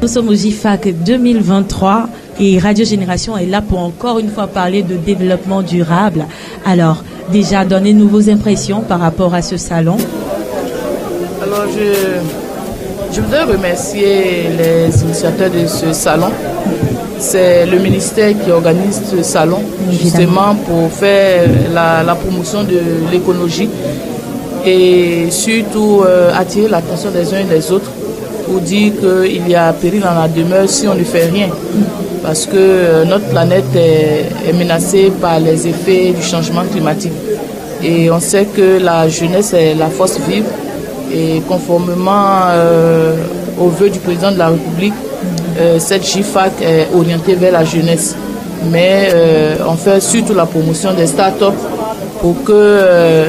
Nous sommes au GIFAC 2023 et Radio Génération est là pour encore une fois parler de développement durable. Alors, déjà, donnez-nous vos impressions par rapport à ce salon. Alors, je voudrais remercier les initiateurs de ce salon. C'est le ministère qui organise ce salon, justement pour faire la promotion de l'écologie et surtout attirer l'attention des uns et des autres pour dire qu'il y a péril dans la demeure si on ne fait rien. Parce que notre planète est menacée par les effets du changement climatique. Et on sait que la jeunesse est la force vive. Et conformément aux vœux du président de la République, cette GIFAC est orientée vers la jeunesse. Mais on fait surtout la promotion des start-up pour que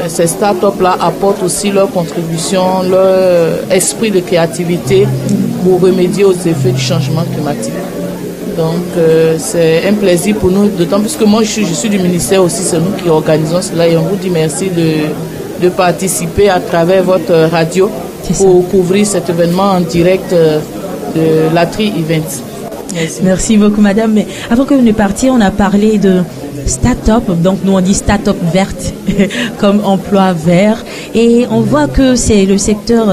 ces start-up-là apportent aussi leur contribution, leur esprit de créativité pour remédier aux effets du changement climatique. Donc c'est un plaisir pour nous, d'autant plus que moi je suis du ministère aussi, c'est nous qui organisons cela et on vous dit merci de participer à travers votre radio pour couvrir cet événement en direct de l'Atri Events. Merci beaucoup madame. Mais avant que nous partions, on a parlé de start-up, donc nous on dit start-up verte comme emploi vert et on voit que c'est le secteur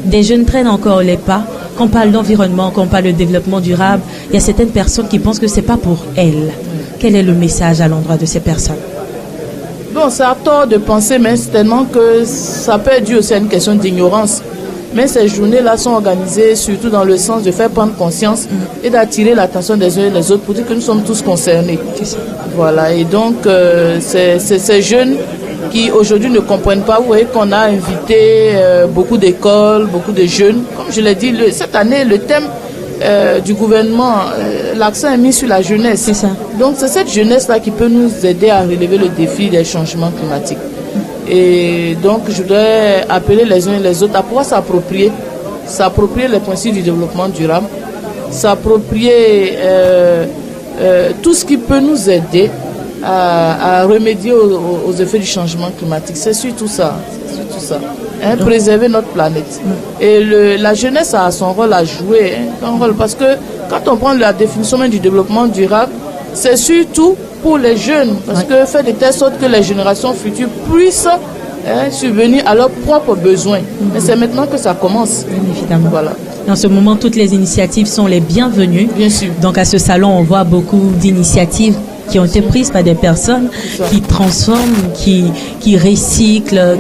des jeunes prennent encore les pas. Quand on parle d'environnement, quand on parle de développement durable, il y a certaines personnes qui pensent que c'est pas pour elles. Quel est le message à l'endroit de ces personnes? Bon, c'est à tort de penser, mais c'est tellement que ça peut être dû aussi à une question d'ignorance. Mais ces journées-là sont organisées surtout dans le sens de faire prendre conscience et d'attirer l'attention des uns et des autres pour dire que nous sommes tous concernés. Voilà, et donc c'est ces jeunes qui aujourd'hui ne comprennent pas. Vous voyez qu'on a invité beaucoup d'écoles, beaucoup de jeunes. Comme je l'ai dit, cette année, le thème du gouvernement, l'accent est mis sur la jeunesse. C'est ça. Donc c'est cette jeunesse-là qui peut nous aider à relever le défi des changements climatiques. Et donc je voudrais appeler les uns et les autres à pouvoir s'approprier les principes du développement durable, s'approprier tout ce qui peut nous aider à remédier aux effets du changement climatique. C'est surtout ça. Préserver notre planète. Et la jeunesse a son rôle à jouer. Parce que quand on prend la définition même du développement durable, c'est surtout pour les jeunes. Parce que faire de telle sorte que les générations futures puissent subvenir à leurs propres besoins. Mais c'est maintenant que ça commence. Bien évidemment. Voilà. En ce moment, toutes les initiatives sont les bienvenues. Bien sûr. Donc à ce salon, on voit beaucoup d'initiatives qui ont été prises par des personnes qui transforment, qui recyclent,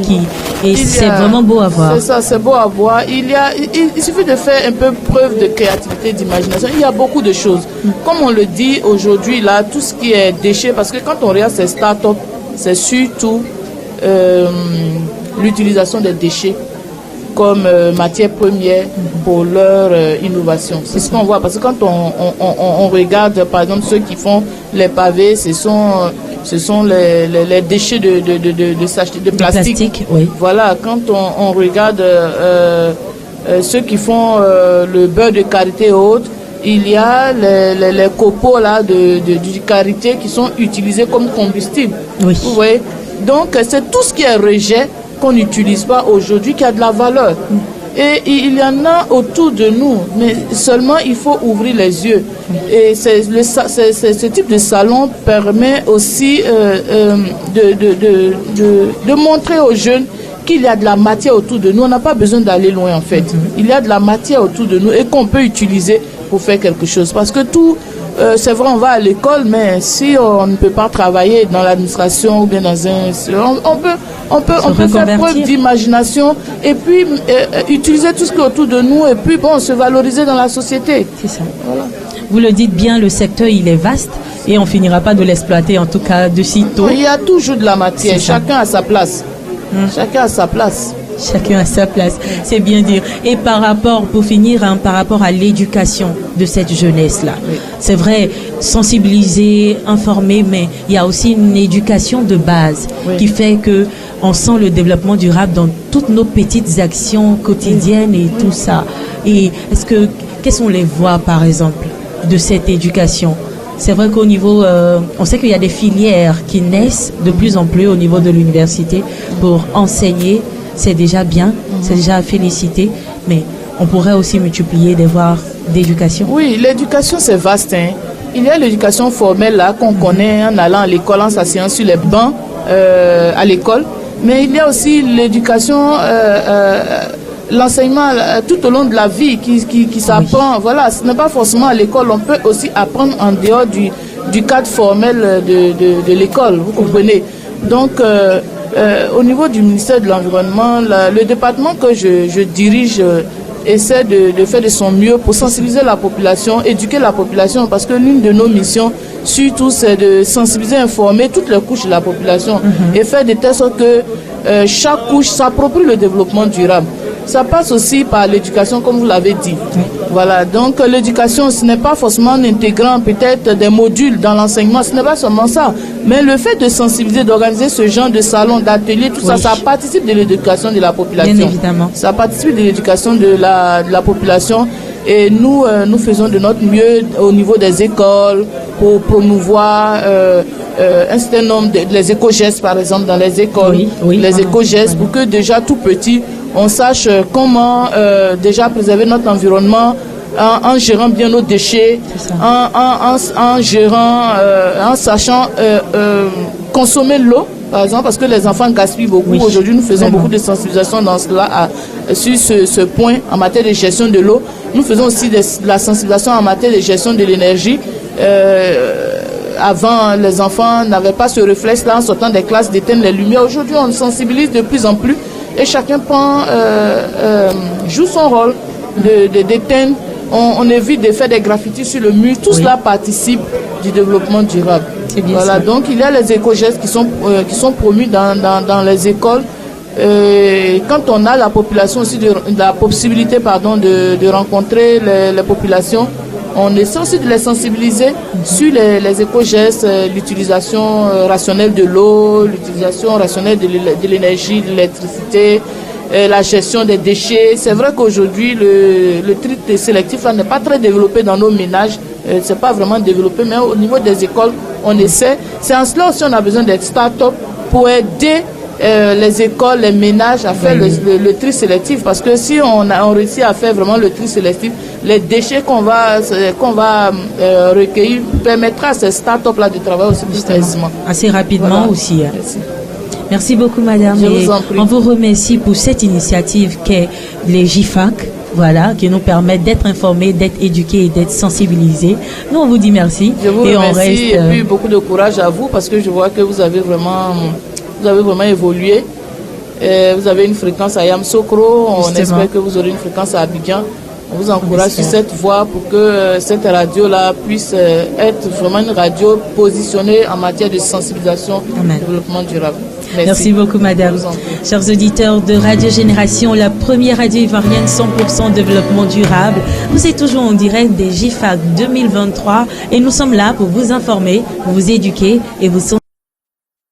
et c'est vraiment beau à voir. C'est ça, c'est beau à voir. Il suffit de faire un peu preuve de créativité, d'imagination. Il y a beaucoup de choses. Comme on le dit aujourd'hui, là, tout ce qui est déchets, parce que quand on regarde ces start-up, c'est surtout l'utilisation des déchets comme matière première pour leur innovation. C'est ce qu'on voit, parce que quand on regarde, par exemple, ceux qui font les pavés, ce sont les déchets de sachets de plastique. Oui. Voilà, quand on regarde ceux qui font le beurre de karité et autres, il y a les copeaux là du karité qui sont utilisés comme combustible. Oui. Vous voyez? Donc, c'est tout ce qui est rejet qu'on n'utilise pas aujourd'hui qui a de la valeur. Et il y en a autour de nous, mais seulement il faut ouvrir les yeux. Et ce type de salon permet aussi de montrer aux jeunes qu'il y a de la matière autour de nous. On n'a pas besoin d'aller loin en fait. Il y a de la matière autour de nous et qu'on peut utiliser pour faire quelque chose. Parce que tout... c'est vrai, on va à l'école, mais si on ne peut pas travailler dans l'administration ou bien dans un... On peut faire preuve d'imagination et puis utiliser tout ce qui est autour de nous et puis se valoriser dans la société. C'est ça. Voilà. Vous le dites bien, le secteur, il est vaste et on finira pas de l'exploiter, en tout cas de sitôt. Il y a toujours de la matière, chacun a sa place. Chacun a sa place. Chacun a sa place, c'est bien dire. Et par rapport, pour finir, par rapport à l'éducation de cette jeunesse-là, c'est vrai, sensibiliser, informer, mais il y a aussi une éducation de base qui fait que on sent le développement durable dans toutes nos petites actions quotidiennes et tout ça. Et quelles sont les voies, par exemple, de cette éducation? C'est vrai qu'au niveau, on sait qu'il y a des filières qui naissent de plus en plus au niveau de l'université pour enseigner. C'est déjà bien, c'est déjà à féliciter, mais on pourrait aussi multiplier des voies d'éducation? Oui, l'éducation c'est vaste. Hein. Il y a l'éducation formelle là qu'on connaît en allant à l'école, en s'asseyant sur les bancs à l'école. Mais il y a aussi l'éducation, l'enseignement tout au long de la vie qui s'apprend. Oui. Voilà, ce n'est pas forcément à l'école. On peut aussi apprendre en dehors du cadre formel de l'école. Vous comprenez? Donc, au niveau du ministère de l'Environnement, le département que je dirige essaie de faire de son mieux pour sensibiliser la population, éduquer la population, parce que l'une de nos missions, surtout, c'est de sensibiliser, informer toutes les couches de la population et faire de telle sorte que chaque couche s'approprie le développement durable. Ça passe aussi par l'éducation, comme vous l'avez dit. Voilà, donc l'éducation, ce n'est pas forcément en intégrant peut-être des modules dans l'enseignement, ce n'est pas seulement ça. Mais le fait de sensibiliser, d'organiser ce genre de salon, d'atelier, tout ça, ça participe de l'éducation de la population. Bien évidemment. Ça participe de l'éducation de la population. Et nous faisons de notre mieux au niveau des écoles pour promouvoir un certain nombre les éco-gestes, par exemple, dans les écoles. Les éco-gestes, pour que déjà tout petit, on sache comment déjà préserver notre environnement en gérant bien nos déchets, en gérant, en sachant consommer l'eau, par exemple, parce que les enfants gaspillent beaucoup. Oui. Aujourd'hui, nous faisons beaucoup de sensibilisation dans cela, sur ce point en matière de gestion de l'eau. Nous faisons aussi de la sensibilisation en matière de gestion de l'énergie. Avant, les enfants n'avaient pas ce réflexe-là en sortant des classes d'éteindre les lumières. Aujourd'hui, on sensibilise de plus en plus et chacun joue son rôle d'éteindre. On évite de faire des graffitis sur le mur. Tout cela participe du développement durable. Voilà, ça. Donc il y a les éco-gestes qui sont promus dans les écoles. Quand on a la population aussi la possibilité de rencontrer les populations, on essaie aussi de les sensibiliser sur les éco-gestes, l'utilisation rationnelle de l'eau, l'utilisation rationnelle de l'énergie, de l'électricité, la gestion des déchets. C'est vrai qu'aujourd'hui, le tri sélectif n'est pas très développé dans nos ménages. C'est pas vraiment développé, mais au niveau des écoles, on essaie. C'est en cela aussi on a besoin d'être start-up pour aider les écoles, les ménages à faire le tri sélectif. Parce que si on réussit à faire vraiment le tri sélectif, les déchets qu'on va recueillir permettra à ces start-up-là de travailler aussi plus aisément. Assez rapidement aussi. Hein. Merci. Merci beaucoup, madame. Je vous en prie. On vous remercie pour cette initiative qu'est les GIFAC, voilà, qui nous permettent d'être informés, d'être éduqués et d'être sensibilisés. Nous, on vous dit merci. Je vous remercie et puis beaucoup de courage à vous parce que je vois que vous avez vraiment évolué. Vous avez une fréquence à Yamoussoukro. On espère que vous aurez une fréquence à Abidjan. On vous encourage sur cette voie pour que cette radio-là puisse être vraiment une radio positionnée en matière de sensibilisation et développement durable. Merci beaucoup, madame. Chers auditeurs de Radio Génération, la première radio ivoirienne 100% développement durable. Vous êtes toujours en direct des GIFAC 2023 et nous sommes là pour vous informer, pour vous éduquer et vous sensibiliser.